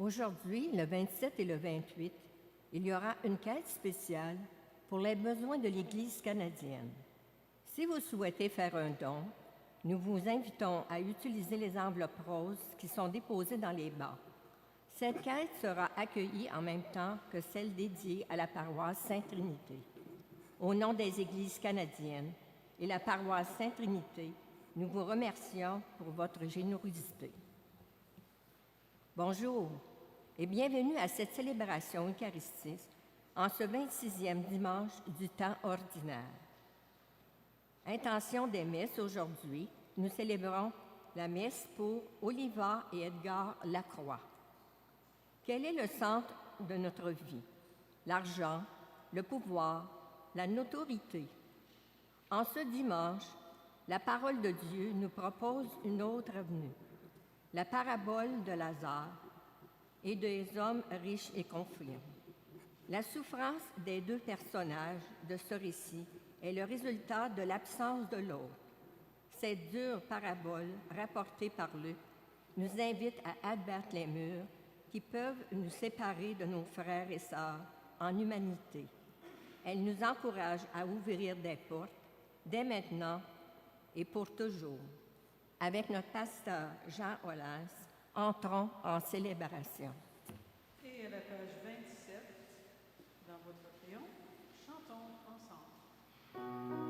Aujourd'hui, le 27 et le 28, il y aura une quête spéciale pour les besoins de l'Église canadienne. Si vous souhaitez faire un don, nous vous invitons à utiliser les enveloppes roses qui sont déposées dans les bas. Cette quête sera accueillie en même temps que celle dédiée à la paroisse Sainte-Trinité. Au nom des Églises canadiennes et la paroisse Sainte-Trinité, nous vous remercions pour votre générosité. Bonjour et bienvenue à cette célébration eucharistique en ce 26e dimanche du temps ordinaire. Intention des messes aujourd'hui, nous célébrons la messe pour Oliva et Edgar Lacroix. Quel est le centre de notre vie? L'argent, le pouvoir, la notoriété. En ce dimanche, la parole de Dieu nous propose une autre avenue, la parabole de Lazare et des hommes riches et confiants. La souffrance des deux personnages de ce récit est le résultat de l'absence de l'autre. Cette dure parabole, rapportée par Luc, nous invite à abattre les murs qui peuvent nous séparer de nos frères et sœurs en humanité. Elle nous encourage à ouvrir des portes dès maintenant et pour toujours. Avec notre pasteur Jean Hollas, entrons en célébration. Et à la page 27, dans votre crayon, chantons ensemble.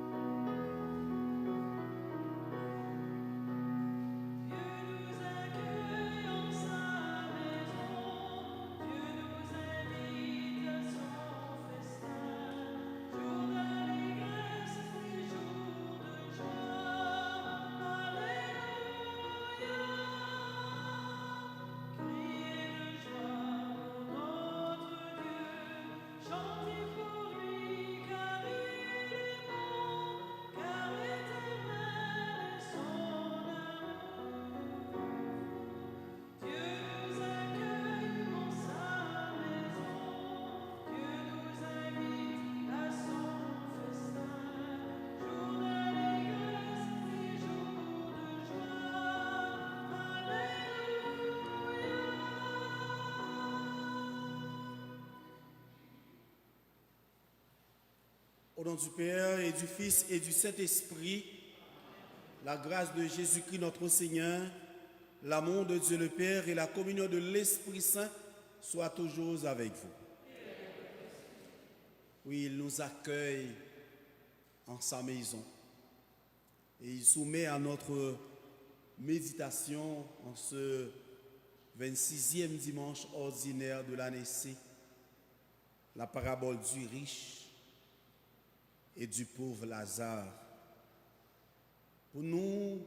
Au nom du Père et du Fils et du Saint-Esprit, la grâce de Jésus-Christ notre Seigneur, l'amour de Dieu le Père et la communion de l'Esprit Saint soient toujours avec vous. Oui, il nous accueille en sa maison et il soumet à notre méditation en ce 26e dimanche ordinaire de l'année C la parabole du riche et du pauvre Lazare, pour nous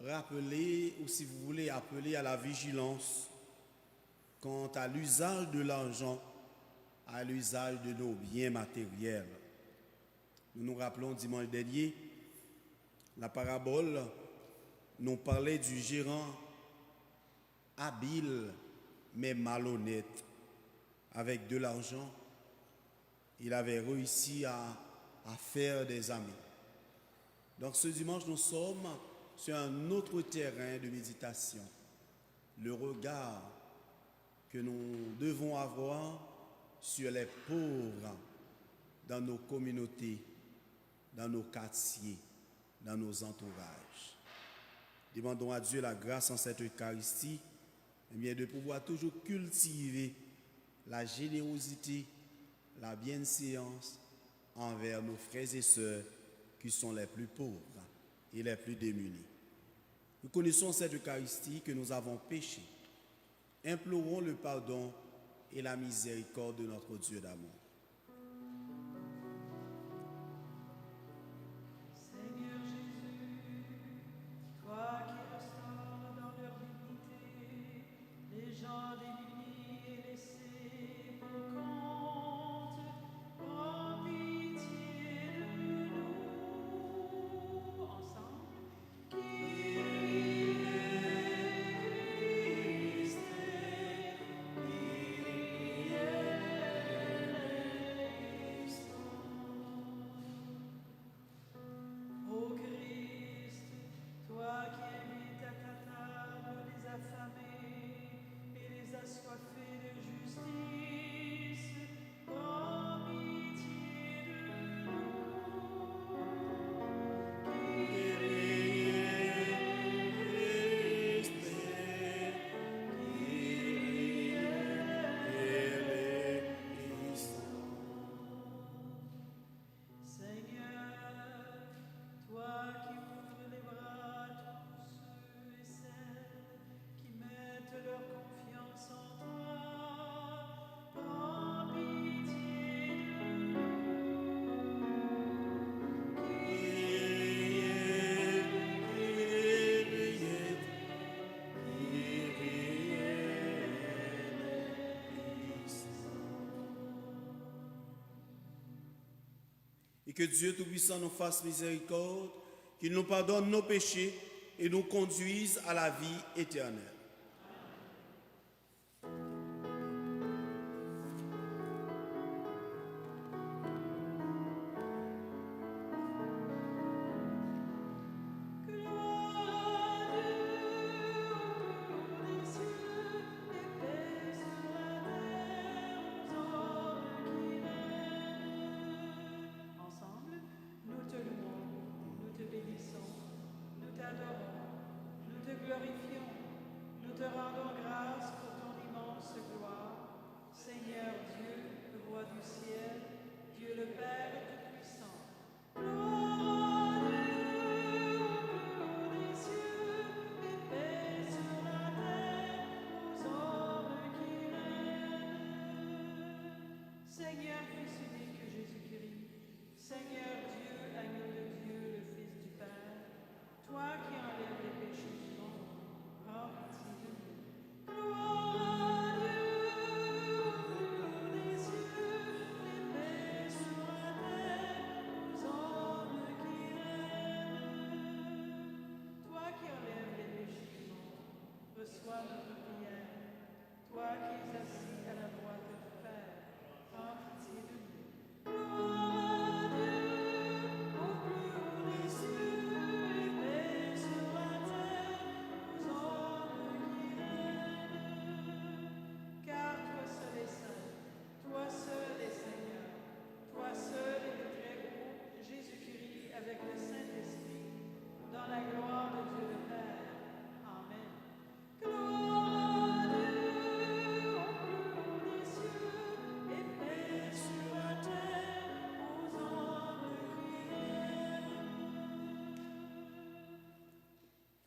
rappeler, ou si vous voulez appeler à la vigilance quant à l'usage de l'argent, à l'usage de nos biens matériels. Nous nous rappelons dimanche dernier, la parabole nous parlait du gérant habile mais malhonnête. Avec de l'argent, il avait réussi à faire des amis. Donc ce dimanche, nous sommes sur un autre terrain de méditation. Le regard que nous devons avoir sur les pauvres dans nos communautés, dans nos quartiers, dans nos entourages. Demandons à Dieu la grâce en cette Eucharistie, eh bien, de pouvoir toujours cultiver la générosité, la bienséance envers nos frères et sœurs qui sont les plus pauvres et les plus démunis. Nous connaissons cette Eucharistie que nous avons péché. Implorons le pardon et la miséricorde de notre Dieu d'amour. et que Dieu Tout-Puissant nous fasse miséricorde, qu'il nous pardonne nos péchés et nous conduise à la vie éternelle.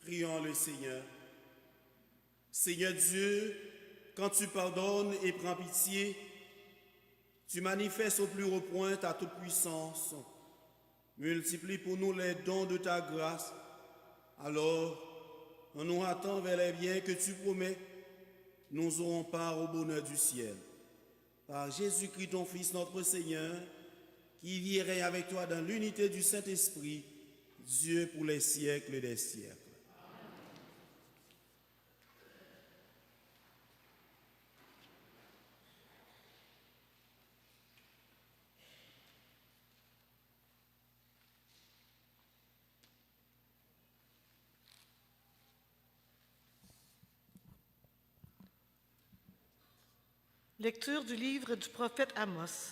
Prions le Seigneur. Seigneur Dieu, quand tu pardonnes et prends pitié, tu manifestes au plus haut point ta toute puissance. Multiplie pour nous les dons de ta grâce. Alors, en nous hâtant vers les biens que tu promets, nous aurons part au bonheur du ciel. Par Jésus-Christ, ton Fils, notre Seigneur, qui vit et règne avec toi dans l'unité du Saint-Esprit, Dieu pour les siècles des siècles. Lecture du livre du prophète Amos.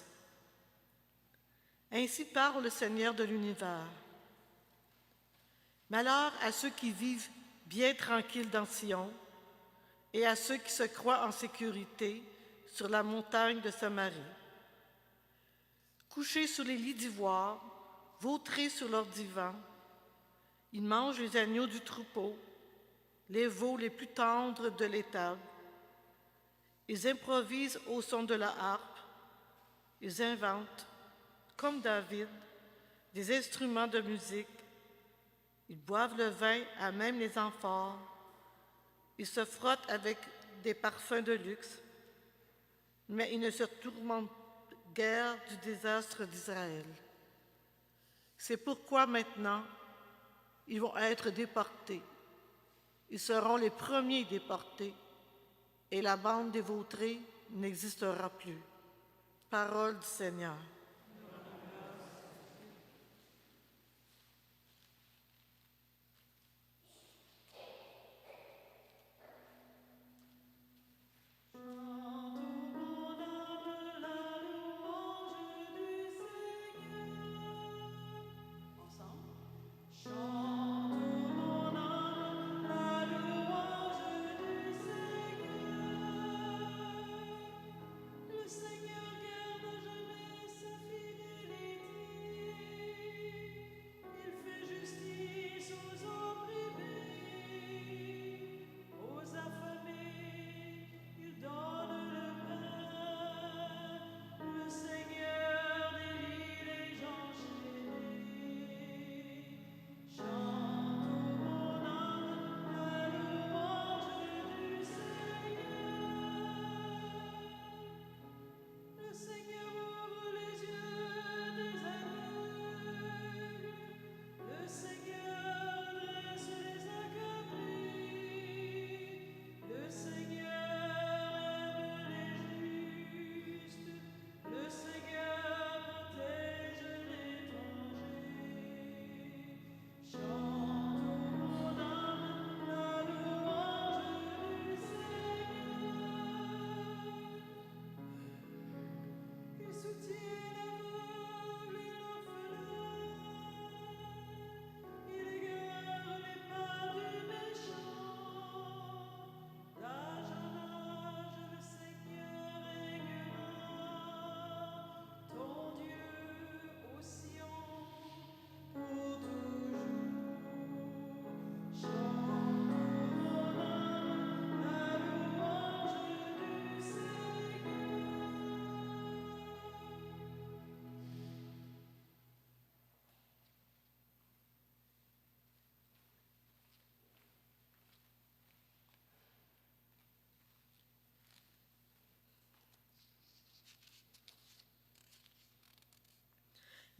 Ainsi parle le Seigneur de l'univers. Malheur à ceux qui vivent bien tranquilles dans Sion et à ceux qui se croient en sécurité sur la montagne de Samarie. Couchés sur les lits d'ivoire, vautrés sur leurs divans, ils mangent les agneaux du troupeau, les veaux les plus tendres de l'étable. Ils improvisent au son de la harpe, ils inventent, comme David, des instruments de musique, ils boivent le vin à même les amphores, ils se frottent avec des parfums de luxe, mais ils ne se tourmentent guère du désastre d'Israël. C'est pourquoi maintenant, ils vont être déportés. Ils seront les premiers déportés. Et la bande des vautrés n'existera plus. Parole du Seigneur.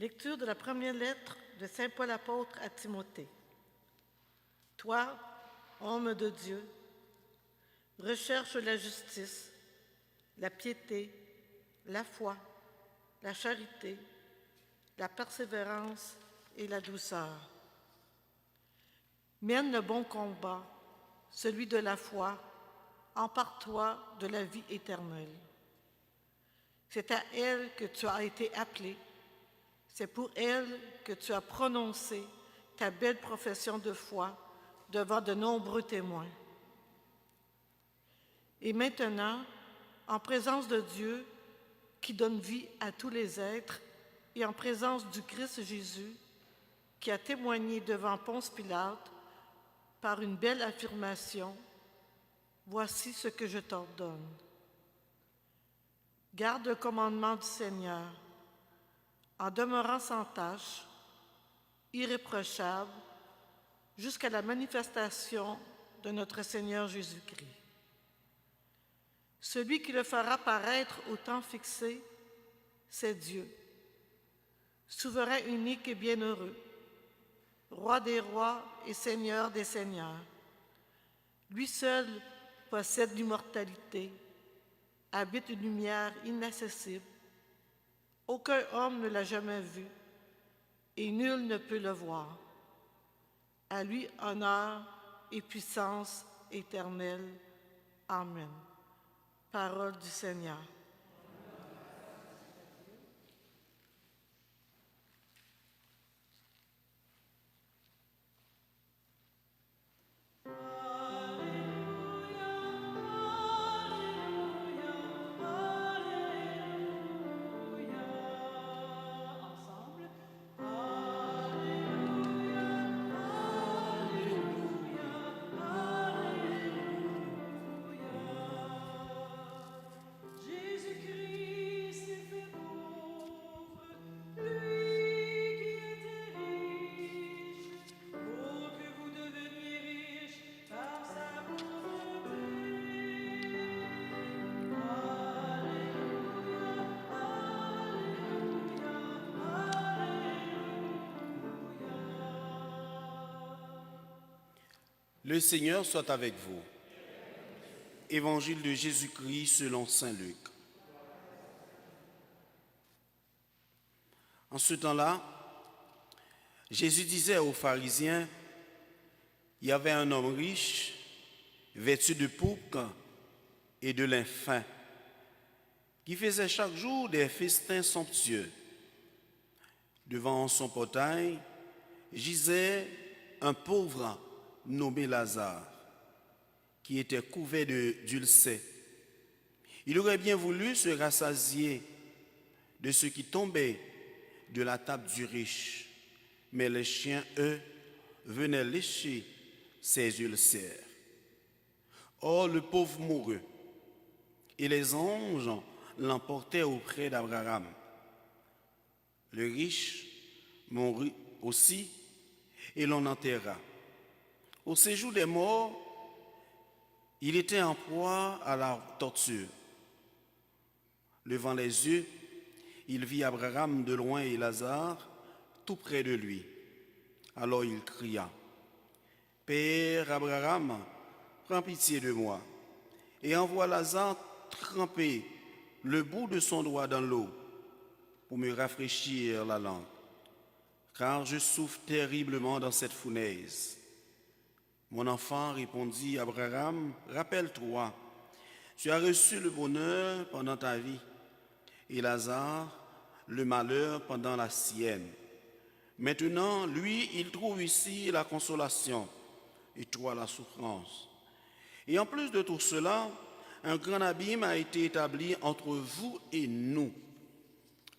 Lecture de la première lettre de Saint Paul apôtre à Timothée. Toi, homme de Dieu, recherche la justice, la piété, la foi, la charité, la persévérance et la douceur. Mène le bon combat, celui de la foi, empare-toi de la vie éternelle. C'est à elle que tu as été appelé, c'est pour elle que tu as prononcé ta belle profession de foi devant de nombreux témoins. Et maintenant, en présence de Dieu, qui donne vie à tous les êtres, et en présence du Christ Jésus, qui a témoigné devant Ponce Pilate par une belle affirmation, voici ce que je t'ordonne. Garde le commandement du Seigneur, en demeurant sans tache, irréprochable, jusqu'à la manifestation de notre Seigneur Jésus-Christ. Celui qui le fera paraître au temps fixé, c'est Dieu, souverain unique et bienheureux, roi des rois et seigneur des seigneurs. Lui seul possède l'immortalité, habite une lumière inaccessible. Aucun homme ne l'a jamais vu et nul ne peut le voir. À lui honneur et puissance éternelle. Amen. Parole du Seigneur. Le Seigneur soit avec vous. Évangile de Jésus-Christ selon saint Luc. En ce temps-là, Jésus disait aux pharisiens, il y avait un homme riche, vêtu de pourpre et de lin fin, qui faisait chaque jour des festins somptueux. Devant son portail gisait un pauvre nommé Lazare, qui était couvert d'ulcères. Il aurait bien voulu se rassasier de ce qui tombait de la table du riche, mais les chiens, eux, venaient lécher ses ulcères. Or, le pauvre mourut, et les anges l'emportaient auprès d'Abraham. Le riche mourut aussi, et l'on enterra. Au séjour des morts, il était en proie à la torture. Levant les yeux, il vit Abraham de loin et Lazare tout près de lui. Alors il cria, « Père Abraham, prends pitié de moi, et envoie Lazare tremper le bout de son doigt dans l'eau pour me rafraîchir la langue, car je souffre terriblement dans cette fournaise. » Mon enfant, répondit Abraham, rappelle-toi, tu as reçu le bonheur pendant ta vie, et Lazare, le malheur pendant la sienne. Maintenant, lui, il trouve ici la consolation, et toi la souffrance. Et en plus de tout cela, un grand abîme a été établi entre vous et nous,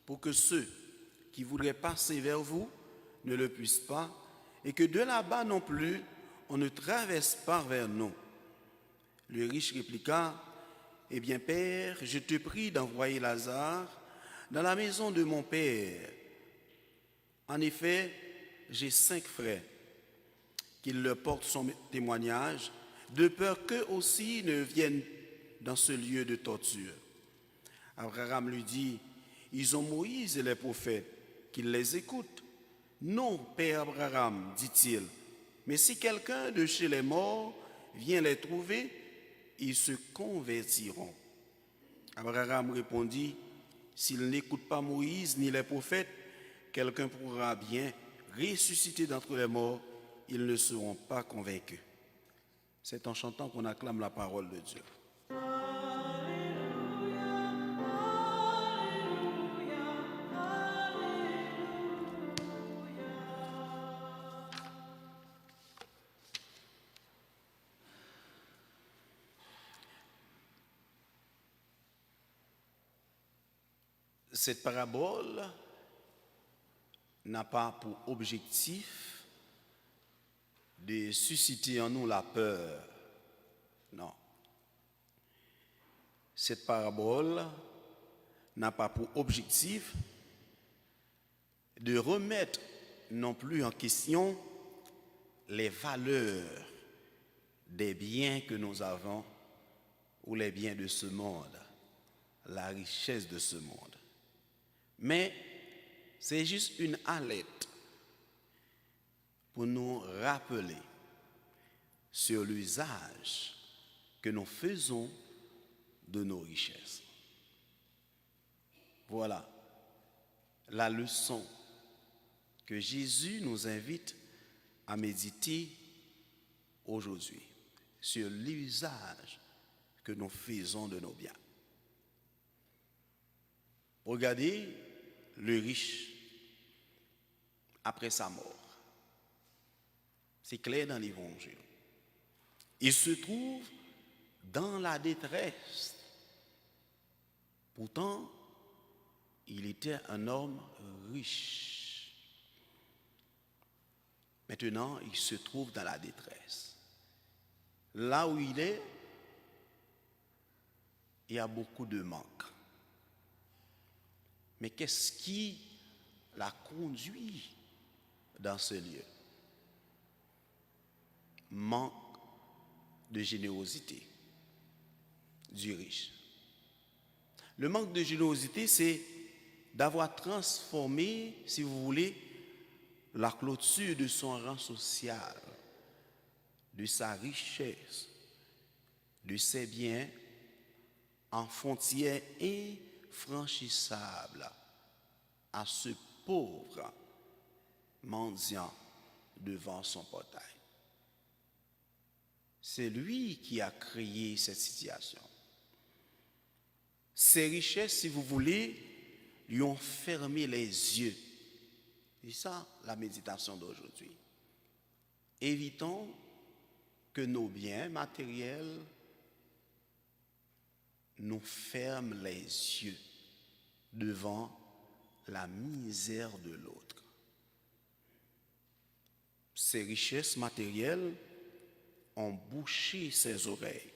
pour que ceux qui voudraient passer vers vous ne le puissent pas, et que de là-bas non plus, on ne traverse pas vers nous. Le riche répliqua, « Eh bien, Père, je te prie d'envoyer Lazare dans la maison de mon Père. En effet, j'ai 5 frères, qu'il leur porte son témoignage, de peur qu'eux aussi ne viennent dans ce lieu de torture. » Abraham lui dit, « Ils ont Moïse et les prophètes, qu'il les écoute. Non, Père Abraham, dit-il, mais si quelqu'un de chez les morts vient les trouver, ils se convertiront. Abraham répondit, s'ils n'écoutent pas Moïse ni les prophètes, quelqu'un pourra bien ressusciter d'entre les morts, ils ne seront pas convaincus. C'est en chantant qu'on acclame la parole de Dieu. Cette parabole n'a pas pour objectif de susciter en nous la peur. Non. Cette parabole n'a pas pour objectif de remettre non plus en question les valeurs des biens que nous avons ou les biens de ce monde, la richesse de ce monde. Mais c'est juste une alerte pour nous rappeler sur l'usage que nous faisons de nos richesses. Voilà la leçon que Jésus nous invite à méditer aujourd'hui sur l'usage que nous faisons de nos biens. Regardez le riche après sa mort. C'est clair dans l'Évangile. Il se trouve dans la détresse. Pourtant, il était un homme riche. Maintenant, il se trouve dans la détresse. Là où il est, il y a beaucoup de manque. Mais qu'est-ce qui l'a conduit dans ce lieu? Manque de générosité du riche. Le manque de générosité, c'est d'avoir transformé, si vous voulez, la clôture de son rang social, de sa richesse, de ses biens, en frontière infranchissable à ce pauvre mendiant devant son portail. C'est lui qui a créé cette situation. Ses richesses, si vous voulez, lui ont fermé les yeux. C'est ça la méditation d'aujourd'hui. Évitons que nos biens matériels nous ferment les yeux devant la misère de l'autre. Ces richesses matérielles ont bouché ses oreilles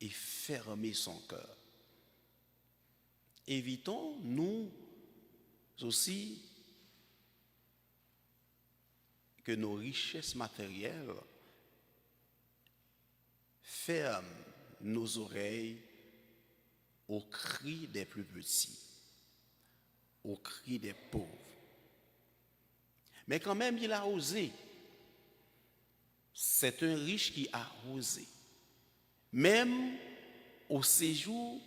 et fermé son cœur. Évitons, nous aussi, que nos richesses matérielles ferment nos oreilles aux cris des plus petits, aux cris des pauvres. Mais quand même, il a osé. C'est un riche qui a osé. Même au séjour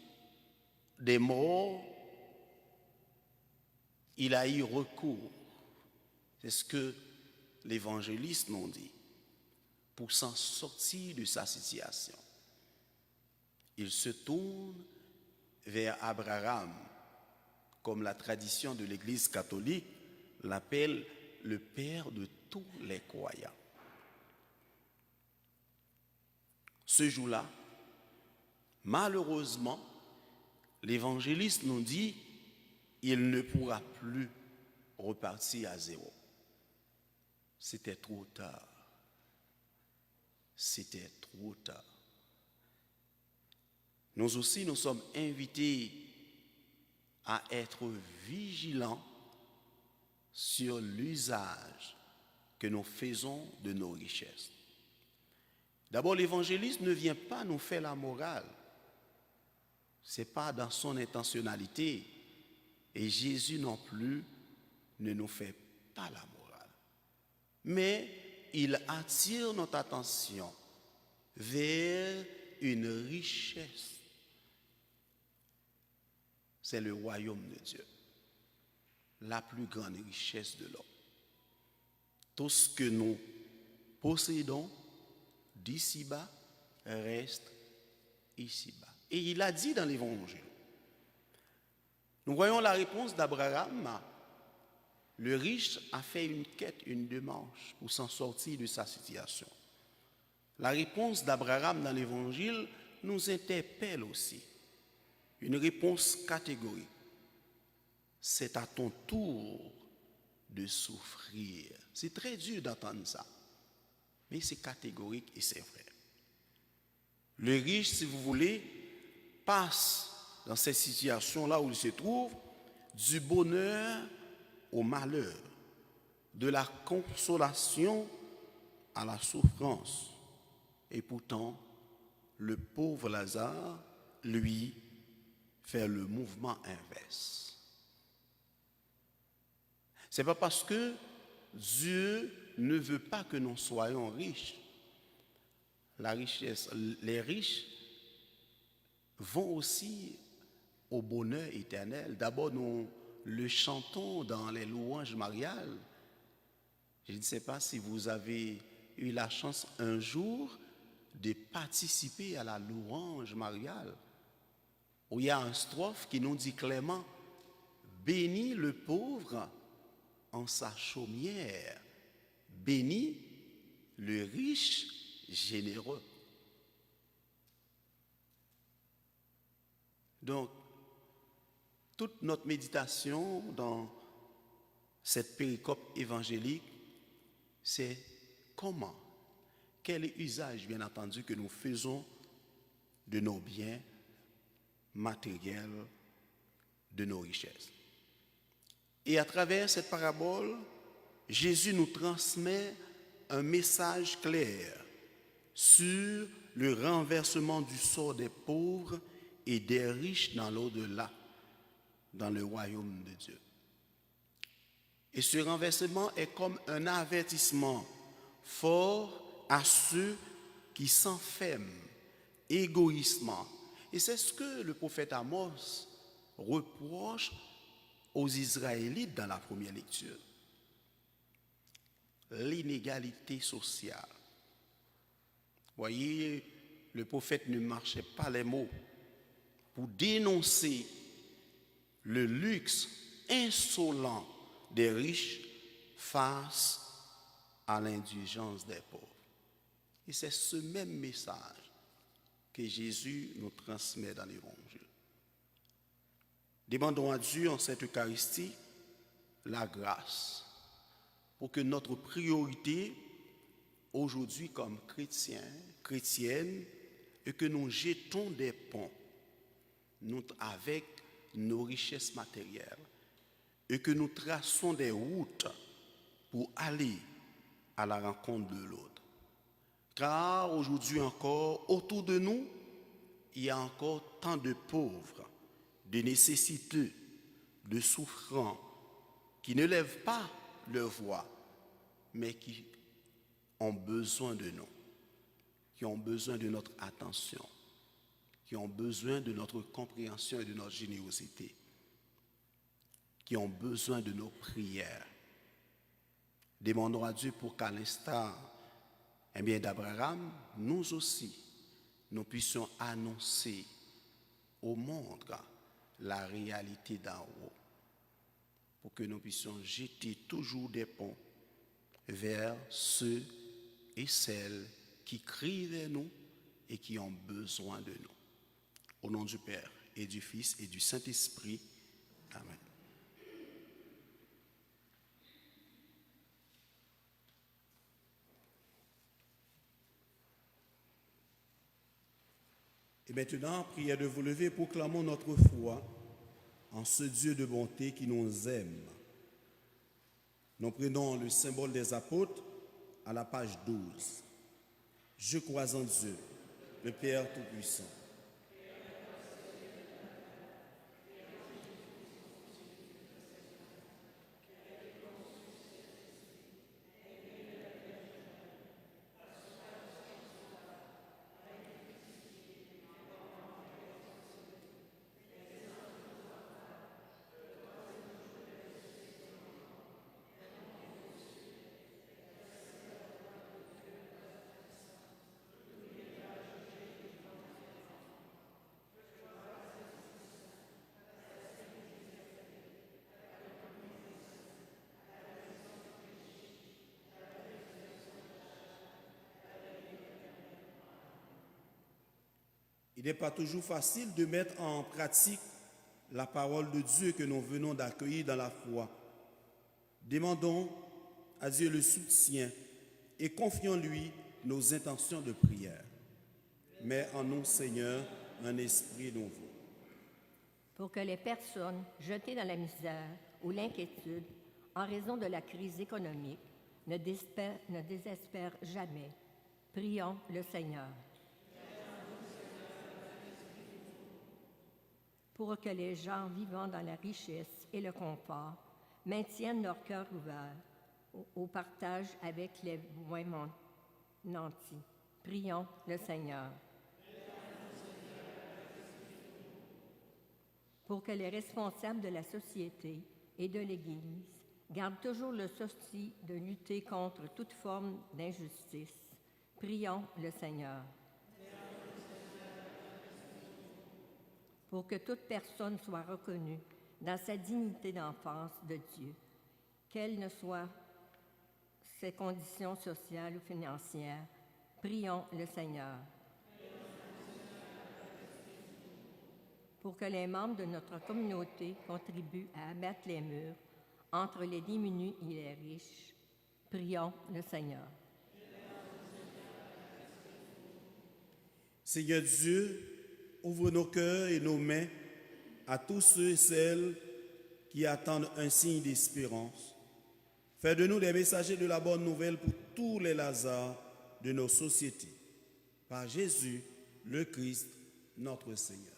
des morts, il a eu recours. C'est ce que l'évangéliste nous dit. Pour s'en sortir de sa situation, il se tourne vers Abraham, comme la tradition de l'Église catholique l'appelle le père de tous les croyants. Ce jour-là, malheureusement, l'évangéliste nous dit il ne pourra plus repartir à zéro. C'était trop tard. C'était trop tard. Nous aussi, nous sommes invités à être vigilants sur l'usage que nous faisons de nos richesses. D'abord, l'évangéliste ne vient pas nous faire la morale. Ce n'est pas dans son intentionnalité. Et Jésus non plus ne nous fait pas la morale, mais il attire notre attention vers une richesse. C'est le royaume de Dieu, la plus grande richesse de l'homme. Tout ce que nous possédons d'ici-bas reste ici-bas. Et il a dit dans l'Évangile, nous voyons la réponse d'Abraham. Le riche a fait une quête, une démarche pour s'en sortir de sa situation. La réponse d'Abraham dans l'Évangile nous interpelle aussi. Une réponse catégorique. C'est à ton tour de souffrir. C'est très dur d'entendre ça, mais c'est catégorique et c'est vrai. Le riche, si vous voulez, passe dans cette situation-là où il se trouve, du bonheur au malheur, de la consolation à la souffrance. Et pourtant, le pauvre Lazare, lui, fait le mouvement inverse. Ce n'est pas parce que Dieu ne veut pas que nous soyons riches. La richesse, les riches vont aussi au bonheur éternel. D'abord, nous le chantons dans les louanges mariales. Je ne sais pas si vous avez eu la chance un jour de participer à la louange mariale, où il y a un strophe qui nous dit clairement « Bénis le pauvre en sa chaumière, bénis le riche généreux ». Donc, toute notre méditation dans cette péricope évangélique, c'est comment, quel usage, bien entendu, que nous faisons de nos biens matériels, de nos richesses. Et à travers cette parabole, Jésus nous transmet un message clair sur le renversement du sort des pauvres et des riches dans l'au-delà, dans le royaume de Dieu. Et ce renversement est comme un avertissement fort à ceux qui s'enferment égoïstement. Et c'est ce que le prophète Amos reproche aux Israélites dans la première lecture. L'inégalité sociale. Voyez, le prophète ne marchait pas les mots pour dénoncer le luxe insolent des riches face à l'indulgence des pauvres. Et c'est ce même message que Jésus nous transmet dans l'Évangile. Demandons à Dieu en cette Eucharistie la grâce pour que notre priorité aujourd'hui comme chrétiens, chrétiennes, est que nous jetons des ponts avec nos richesses matérielles et que nous traçons des routes pour aller à la rencontre de l'autre. Car aujourd'hui encore, autour de nous, il y a encore tant de pauvres, de nécessiteux, de souffrants, qui ne lèvent pas leur voix, mais qui ont besoin de nous, qui ont besoin de notre attention, qui ont besoin de notre compréhension et de notre générosité, qui ont besoin de nos prières. Demandons à Dieu pour qu'à l'instar d'Abraham, nous aussi, nous puissions annoncer au monde la réalité d'en haut, pour que nous puissions jeter toujours des ponts vers ceux et celles qui crient vers nous et qui ont besoin de nous. Au nom du Père et du Fils et du Saint-Esprit. Amen. Et maintenant, prière de vous lever, proclamons notre foi en ce Dieu de bonté qui nous aime. Nous prenons le symbole des apôtres à la page 12. Je crois en Dieu, le Père Tout-Puissant. n'est pas toujours facile de mettre en pratique la parole de Dieu que nous venons d'accueillir dans la foi. Demandons à Dieu le soutien et confions-lui nos intentions de prière. Mets en nous, Seigneur, un esprit nouveau. Pour que les personnes jetées dans la misère ou l'inquiétude en raison de la crise économique ne désespèrent jamais, prions le Seigneur. Pour que les gens vivant dans la richesse et le confort maintiennent leur cœur ouvert au partage avec les moins nantis. Prions le Seigneur. Pour que les responsables de la société et de l'Église gardent toujours le souci de lutter contre toute forme d'injustice. Prions le Seigneur. Pour que toute personne soit reconnue dans sa dignité d'enfance de Dieu, quelles ne soient ses conditions sociales ou financières, prions le Seigneur. Pour que les membres de notre communauté contribuent à abattre les murs entre les démunis et les riches, prions le Seigneur. Seigneur Dieu, ouvre nos cœurs et nos mains à tous ceux et celles qui attendent un signe d'espérance. Fais de nous des messagers de la bonne nouvelle pour tous les Lazars de nos sociétés. Par Jésus, le Christ, notre Seigneur.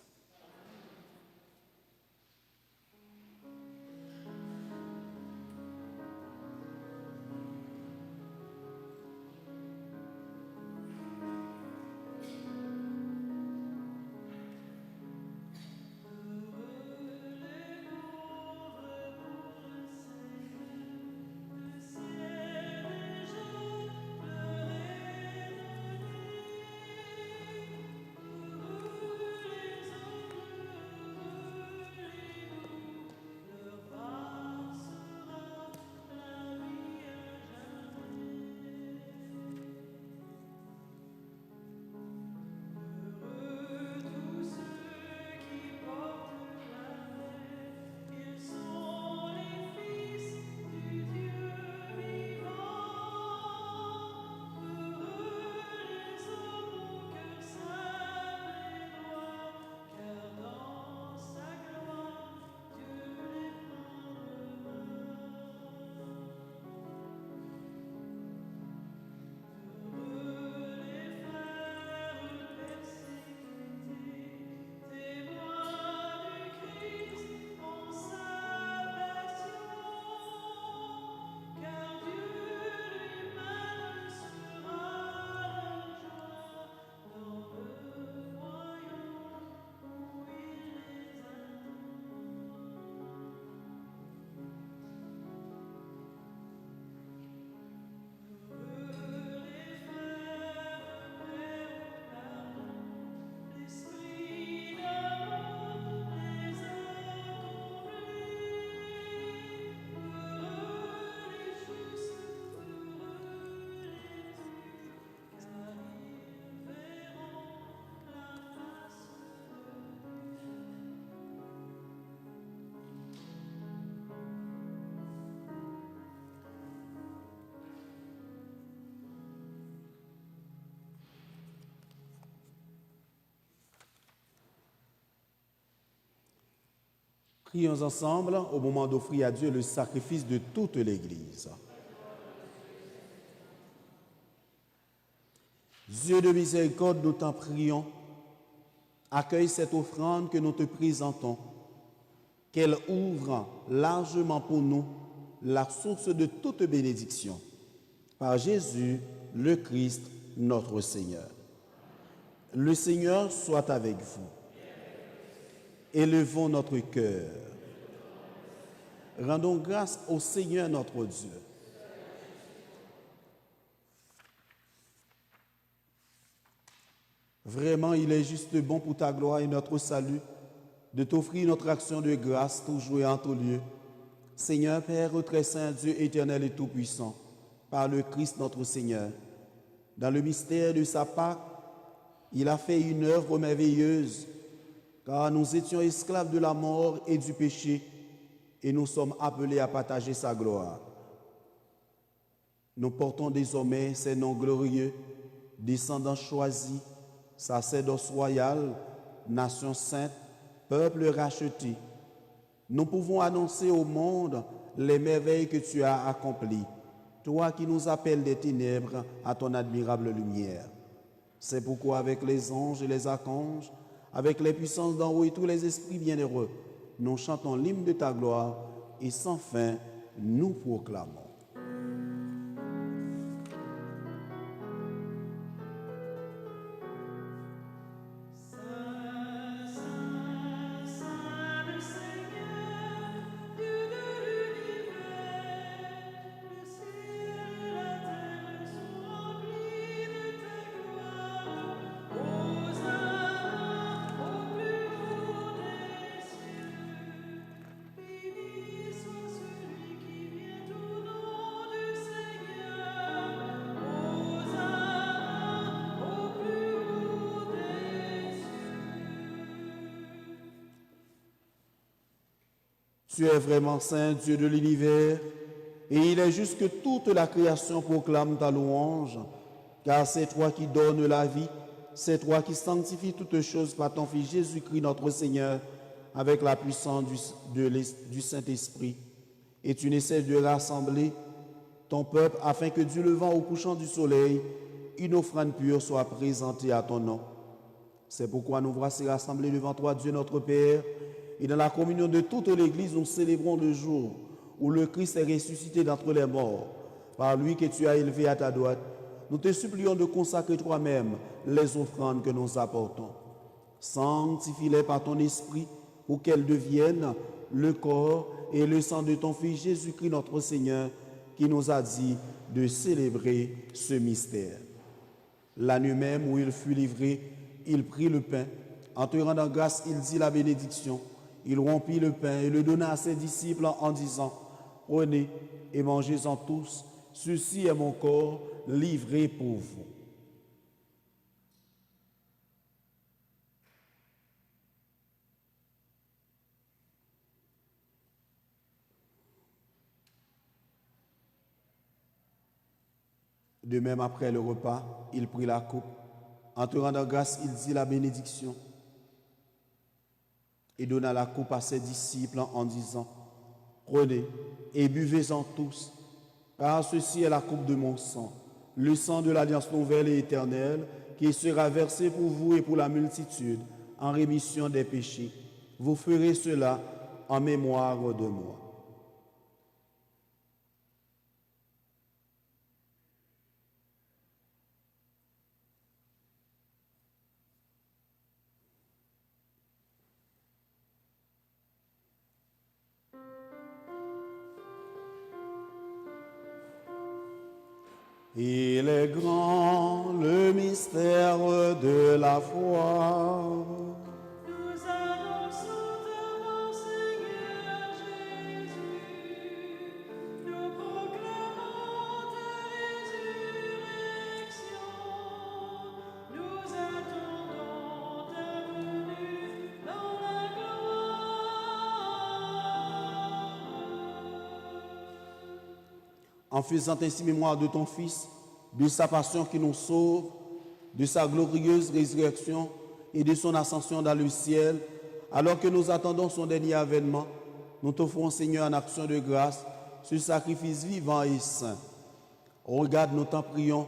Prions ensemble au moment d'offrir à Dieu le sacrifice de toute l'Église. Dieu de miséricorde, nous t'en prions. Accueille cette offrande que nous te présentons. Qu'elle ouvre largement pour nous la source de toute bénédiction. Par Jésus, le Christ, notre Seigneur. Le Seigneur soit avec vous. Élevons notre cœur. Rendons grâce au Seigneur notre Dieu. Vraiment, il est juste bon pour ta gloire et notre salut de t'offrir notre action de grâce toujours et en tout lieu. Seigneur, Père, très saint, Dieu éternel et tout-puissant, par le Christ notre Seigneur, dans le mystère de sa Pâque, Il a fait une œuvre merveilleuse, car nous étions esclaves de la mort et du péché, et nous sommes appelés à partager sa gloire. Nous portons désormais ces noms glorieux, descendants choisis, sacerdoce royal, nation sainte, peuple racheté. Nous pouvons annoncer au monde les merveilles que tu as accomplies, toi qui nous appelles des ténèbres à ton admirable lumière. C'est pourquoi avec les anges et les archanges, avec les puissances d'en haut et tous les esprits bienheureux, nous chantons l'hymne de ta gloire et sans fin nous proclamons. Tu es vraiment saint, Dieu de l'univers, et il est juste que toute la création proclame ta louange, car c'est toi qui donnes la vie, c'est toi qui sanctifies toutes choses par ton Fils Jésus-Christ notre Seigneur, avec la puissance du Saint-Esprit. Et tu n'essaies de rassembler ton peuple afin que du levant au couchant du soleil, une offrande pure soit présentée à ton nom. C'est pourquoi nous voici rassemblés devant toi, Dieu notre Père, et dans la communion de toute l'Église, nous célébrons le jour où le Christ est ressuscité d'entre les morts, par lui que tu as élevé à ta droite. Nous te supplions de consacrer toi-même les offrandes que nous apportons. Sanctifie-les par ton esprit pour qu'elles deviennent le corps et le sang de ton Fils Jésus-Christ notre Seigneur, qui nous a dit de célébrer ce mystère. La nuit même où il fut livré, il prit le pain. En te rendant grâce, il dit la bénédiction. Il rompit le pain et le donna à ses disciples en disant, « Prenez et mangez-en tous, ceci est mon corps livré pour vous. » De même, après le repas, il prit la coupe. En te rendant grâce, il dit la bénédiction et donna la coupe à ses disciples en disant, « Prenez et buvez-en tous, car ceci est la coupe de mon sang, le sang de l'alliance nouvelle et éternelle, qui sera versé pour vous et pour la multitude en rémission des péchés. Vous ferez cela en mémoire de moi. » Il est grand le mystère de la foi. Nous annonçons ta mort, Seigneur Jésus. Nous proclamons ta résurrection. Nous attendons ta venue dans la gloire. En faisant ainsi mémoire de ton Fils, de sa passion qui nous sauve, de sa glorieuse résurrection et de son ascension dans le ciel, alors que nous attendons son dernier avènement, nous t'offrons, Seigneur, en action de grâce, ce sacrifice vivant et saint. Regarde, nous t'en prions,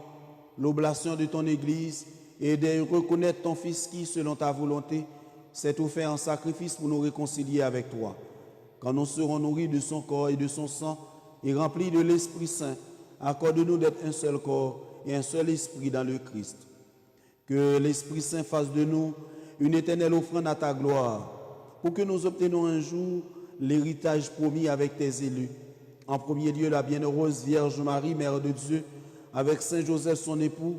l'oblation de ton Église et de reconnaître ton Fils qui, selon ta volonté, s'est offert en sacrifice pour nous réconcilier avec toi. Quand nous serons nourris de son corps et de son sang et remplis de l'Esprit Saint, accorde-nous d'être un seul corps et un seul esprit dans le Christ. Que l'Esprit Saint fasse de nous une éternelle offrande à ta gloire, pour que nous obtenions un jour l'héritage promis avec tes élus. En premier lieu, la bienheureuse Vierge Marie, Mère de Dieu, avec Saint Joseph son époux,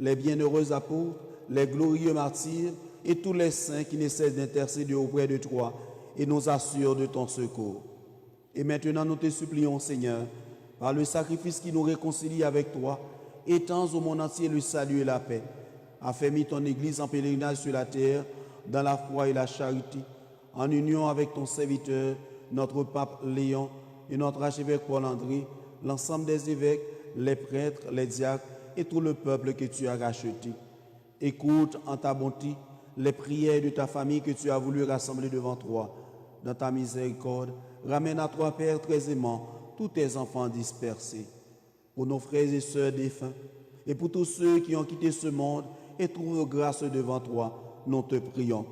les bienheureux apôtres, les glorieux martyrs et tous les saints qui ne cessent d'intercéder auprès de toi et nous assurent de ton secours. Et maintenant, nous te supplions, Seigneur, par le sacrifice qui nous réconcilie avec toi, étends au monde entier le salut et la paix, affermis ton Église en pèlerinage sur la terre, dans la foi et la charité, en union avec ton serviteur, notre pape Léon et notre archevêque Paul-André, l'ensemble des évêques, les prêtres, les diacres et tout le peuple que tu as racheté. Écoute en ta bonté les prières de ta famille que tu as voulu rassembler devant toi. Dans ta miséricorde, ramène à toi, Père très aimant, tous tes enfants dispersés. Pour nos frères et sœurs défunts, et pour tous ceux qui ont quitté ce monde et trouvent grâce devant toi, nous te prions.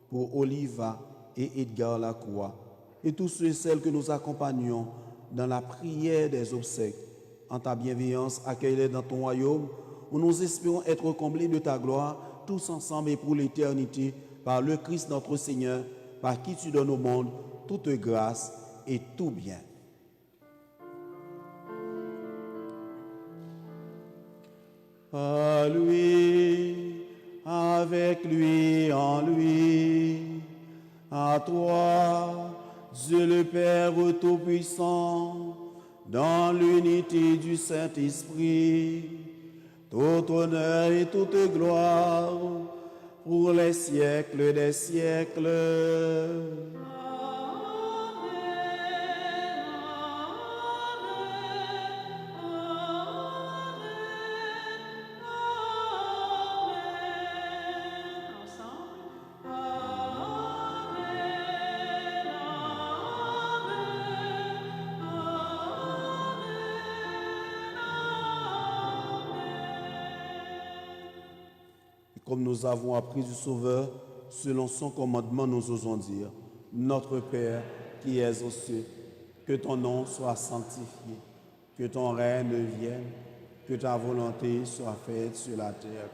Pour Oliva et Edgar Lacroix, et tous ceux et celles que nous accompagnons dans la prière des obsèques, en ta bienveillance, accueille-les dans ton royaume, où nous espérons être comblés de ta gloire, tous ensemble et pour l'éternité, par le Christ notre Seigneur, par qui tu donnes au monde toute grâce et tout bien. À lui, avec lui, en lui, à toi, Dieu le Père Tout-Puissant, dans l'unité du Saint-Esprit, tout honneur et toute gloire pour les siècles des siècles. Comme nous avons appris du Sauveur, selon son commandement, nous osons dire, Notre Père qui es aux cieux, que ton nom soit sanctifié, que ton règne vienne, que ta volonté soit faite sur la terre.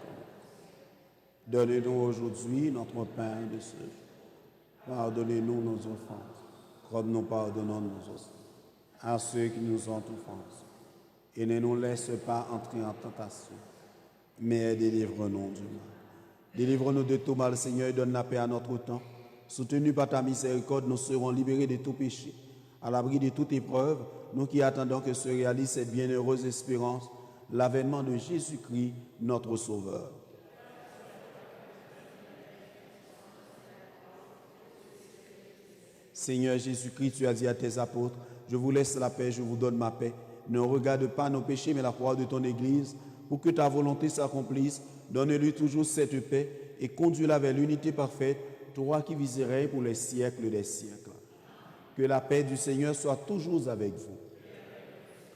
Donne-nous aujourd'hui notre pain de ce jour. Pardonnez-nous nos offenses, comme nous pardonnons nous aussi, à ceux qui nous ont offensés. Et ne nous laisse pas entrer en tentation, mais délivre-nous du mal. Délivre-nous de tout mal, Seigneur, et donne la paix à notre temps. Soutenus par ta miséricorde, nous serons libérés de tout péché, à l'abri de toute épreuve, nous qui attendons que se réalise cette bienheureuse espérance, l'avènement de Jésus-Christ, notre Sauveur. Seigneur Jésus-Christ, tu as dit à tes apôtres, je vous laisse la paix, je vous donne ma paix. Ne regarde pas nos péchés, mais la foi de ton Église, pour que ta volonté s'accomplisse. Donne-lui toujours cette paix et conduis-la vers l'unité parfaite, toi qui viserais pour les siècles des siècles. Que la paix du Seigneur soit toujours avec vous.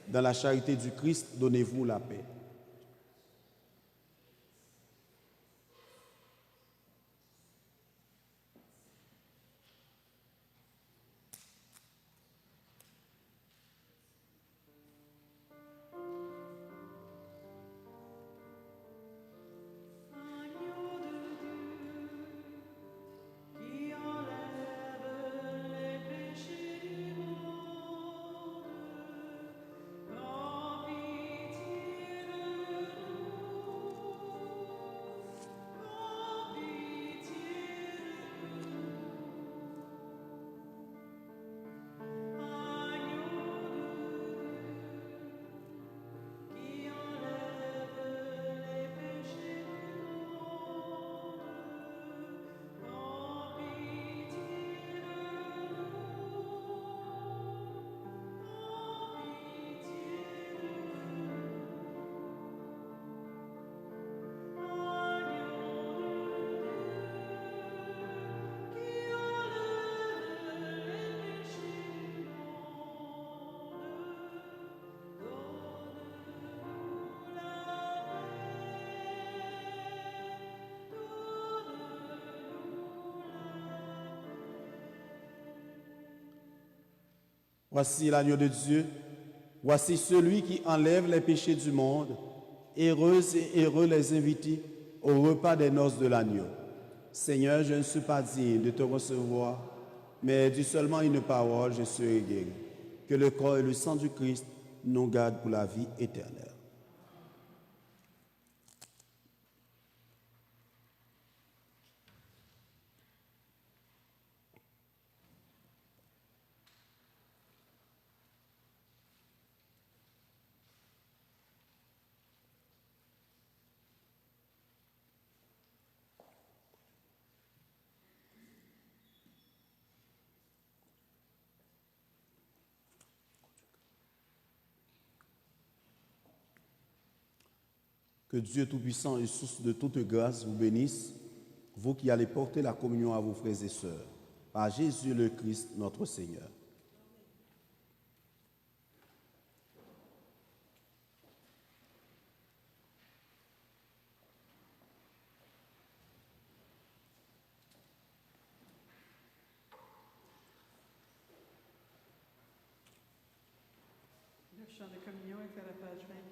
Dans la charité du Christ, donnez-vous la paix. Voici l'agneau de Dieu, voici celui qui enlève les péchés du monde. Heureuses et heureux les invités au repas des noces de l'agneau. Seigneur, je ne suis pas digne de te recevoir, mais dis seulement une parole, je serai guéri. Que le corps et le sang du Christ nous gardent pour la vie éternelle. Que Dieu Tout-Puissant et source de toute grâce vous bénisse, vous qui allez porter la communion à vos frères et sœurs, par Jésus le Christ, notre Seigneur. Le chant de communion est à la page 29.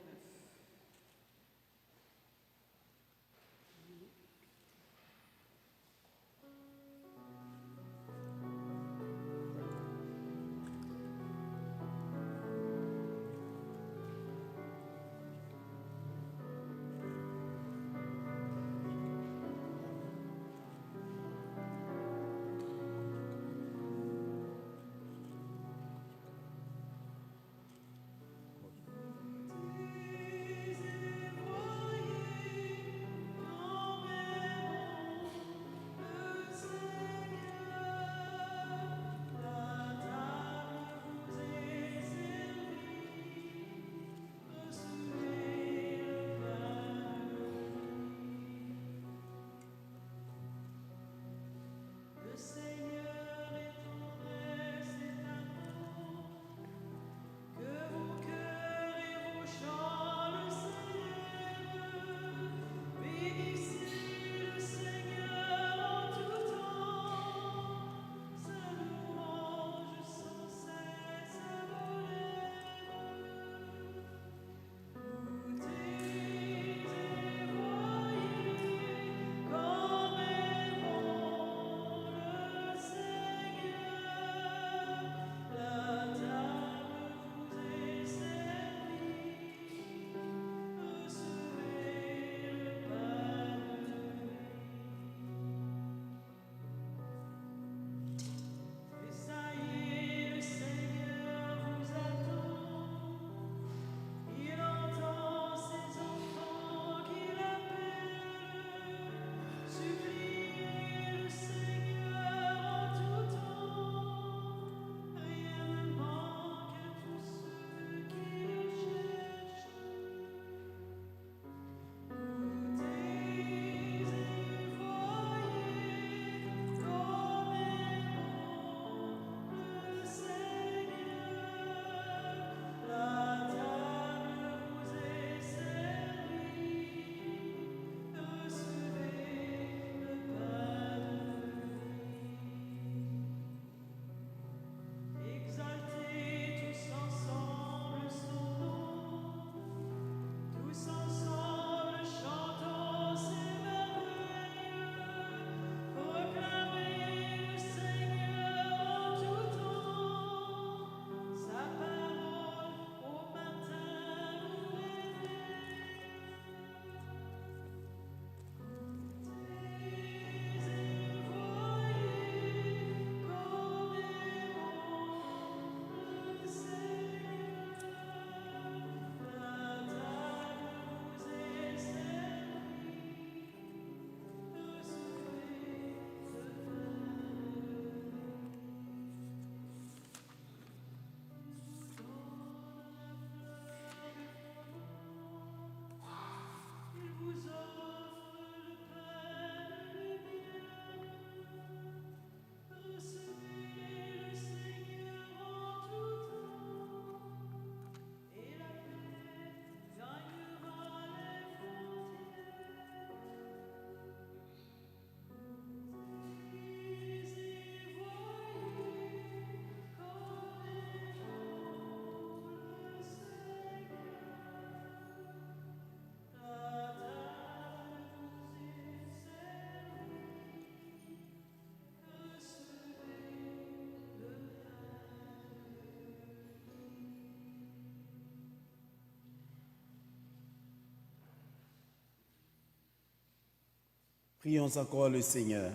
Prions encore le Seigneur.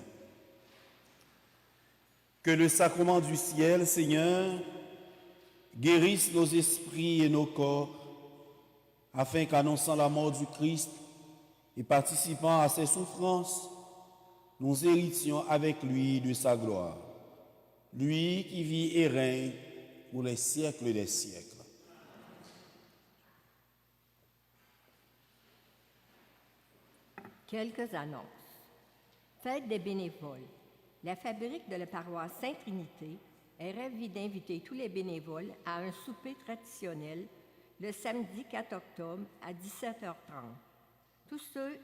Que le sacrement du ciel, Seigneur, guérisse nos esprits et nos corps, afin qu'annonçant la mort du Christ et participant à ses souffrances, nous héritions avec lui de sa gloire. Lui qui vit et règne pour les siècles des siècles. Quelques annonces. Fête des bénévoles. La fabrique de la paroisse Sainte-Trinité est ravie d'inviter tous les bénévoles à un souper traditionnel le samedi 4 octobre à 17h30. Tous ceux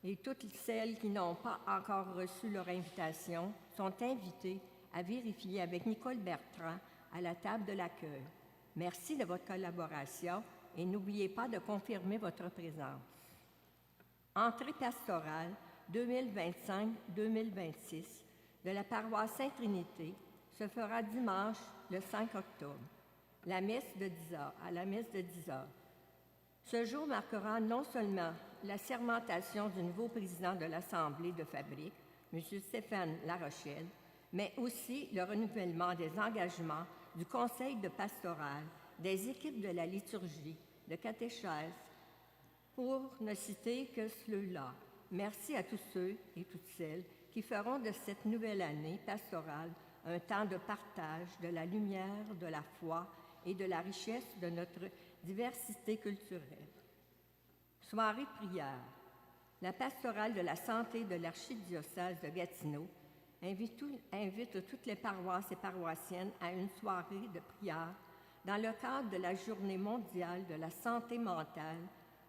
et toutes celles qui n'ont pas encore reçu leur invitation sont invités à vérifier avec Nicole Bertrand à la table de l'accueil. Merci de votre collaboration et n'oubliez pas de confirmer votre présence. Entrée pastorale 2025-2026 de la paroisse Sainte-Trinité se fera dimanche le 5 octobre à la messe de 10h. Ce jour marquera non seulement la sermentation du nouveau président de l'Assemblée de fabrique, M. Stéphane Larochelle, mais aussi le renouvellement des engagements du Conseil de pastoral, des équipes de la liturgie, de catéchèse, pour ne citer que ceux-là. Merci à tous ceux et toutes celles qui feront de cette nouvelle année pastorale un temps de partage de la lumière, de la foi et de la richesse de notre diversité culturelle. Soirée prière. La pastorale de la santé de l'archidiocèse de Gatineau invite toutes les paroisses et paroissiennes à une soirée de prière dans le cadre de la Journée mondiale de la santé mentale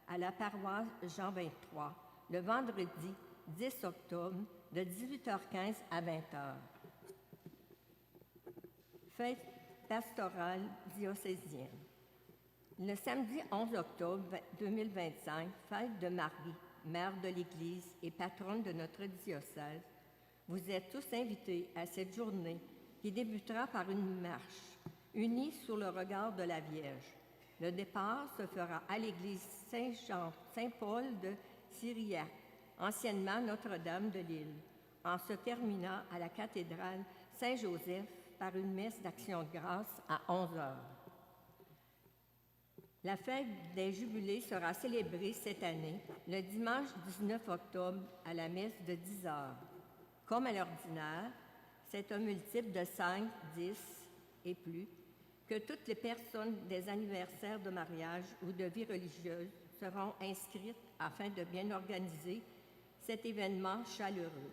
à la paroisse Jean 23, le vendredi 10 octobre de 18h15 à 20h. Fête pastorale diocésaine. Le samedi 11 octobre 2025, fête de Marie, mère de l'Église et patronne de notre diocèse, vous êtes tous invités à cette journée qui débutera par une marche, unie sous le regard de la Vierge. Le départ se fera à l'église Saint-Paul de Syriac, anciennement Notre-Dame de Lille, en se terminant à la cathédrale Saint-Joseph par une messe d'action de grâce à 11h. La fête des jubilés sera célébrée cette année, le dimanche 19 octobre, à la messe de 10h. Comme à l'ordinaire, c'est un multiple de 5, 10 et plus que toutes les personnes des anniversaires de mariage ou de vie religieuse seront inscrites afin de bien organiser cet événement chaleureux.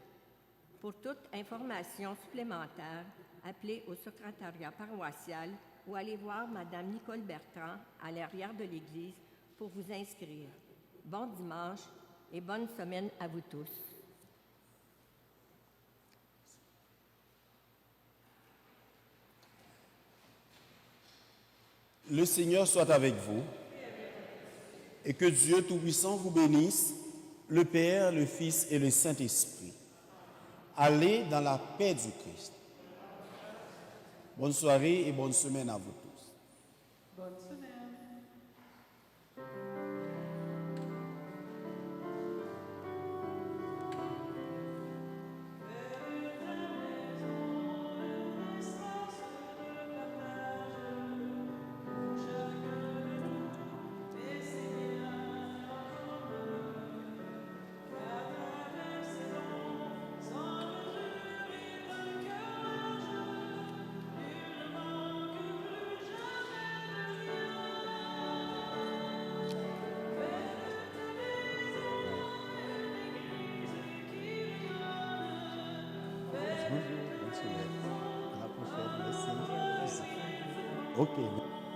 Pour toute information supplémentaire, appelez au secrétariat paroissial ou allez voir Mme Nicole Bertrand à l'arrière de l'église pour vous inscrire. Bon dimanche et bonne semaine à vous tous. Le Seigneur soit avec vous et que Dieu Tout-Puissant vous bénisse, le Père, le Fils et le Saint-Esprit. Allez dans la paix du Christ. Bonne soirée et bonne semaine à vous tous. Bonne semaine. Ok.